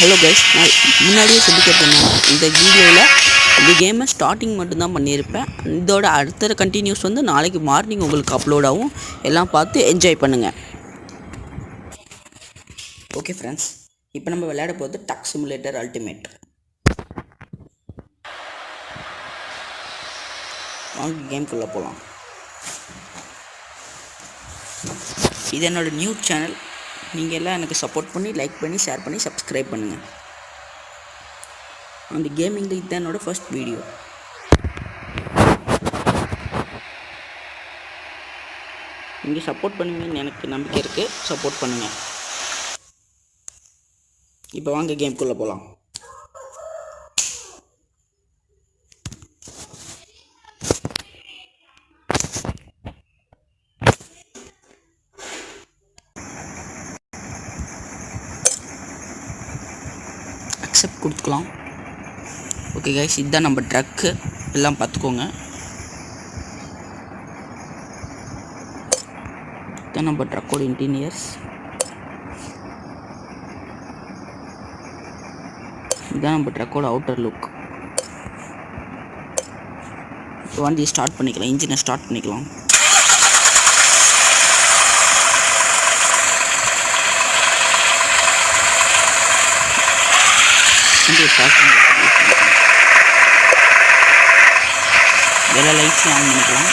Hello guys, நான் முன்னாடியே சொல்லிக்கிறேன். இந்த வீடியோவில் இந்த கேமை ஸ்டார்டிங் மட்டும்தான் பண்ணியிருப்பேன். இதோட அடுத்த கண்டினியூஸ் வந்து நாளைக்கு மார்னிங் உங்களுக்கு அப்லோட் ஆகும். எல்லாம் பார்த்து என்ஜாய் பண்ணுங்கள். ஓகே ஃப்ரெண்ட்ஸ், இப்போ நம்ம விளையாட போகிறது டக் சிமுலேட்டர் அல்டிமேட். வாங்க கேம்குள்ளே போகலாம். இது என்னோடய நியூ சேனல். நீங்கள் எல்லாம் எனக்கு சப்போர்ட் பண்ணி லைக் பண்ணி ஷேர் பண்ணி சப்ஸ்கிரைப் பண்ணுங்கள். அந்த கேமிங்கில் இதுதான் என்னோடய ஃபர்ஸ்ட் வீடியோ. நீங்கள் சப்போர்ட் பண்ணுவீங்கன்னு எனக்கு நம்பிக்கை இருக்குது. சப்போர்ட் பண்ணுங்கள். இப்போ வாங்க கேம்குள்ளே போகலாம். அக்செப்ட் கொடுத்துக்கலாம். ஓகே கைஸ், இதுதான் நம்ம ட்ரக்கு. எல்லாம் பார்த்துக்கோங்க. இதுதான் நம்ம ட்ரக்கோட இன்டீரியர்ஸ். இதுதான் நம்ம ட்ரக்கோட அவுட்டர் லுக். இப்போ வண்டியை ஸ்டார்ட் பண்ணிக்கலாம். இன்ஜினை ஸ்டார்ட் பண்ணிக்கலாம். எல்லா லைட்ஸையும் ஆன் பண்ணிக்கலாம்.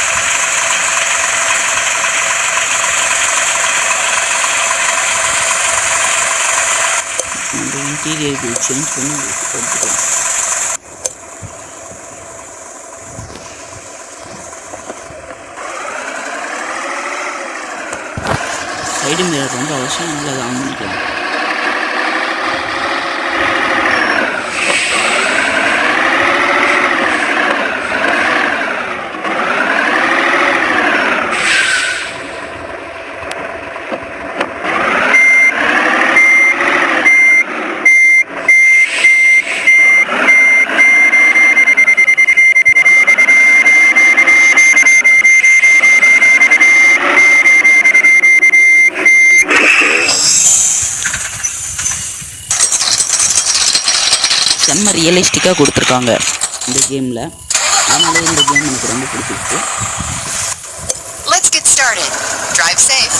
நம்ம இன்டீரியர் சேஞ்ச் பண்ணி எடுத்துக்கலாம். சைடு மிரர் ரொம்ப அவசியம். நல்லா அதை ஆன் பண்ணிக்கலாம். செம்ம ரியலிஸ்டிக்காக கொடுத்துருக்காங்க இந்த கேமில். அதனால இந்த கேம் எனக்கு ரொம்ப பிடிச்சிருக்கு. Let's get started. Drive safe.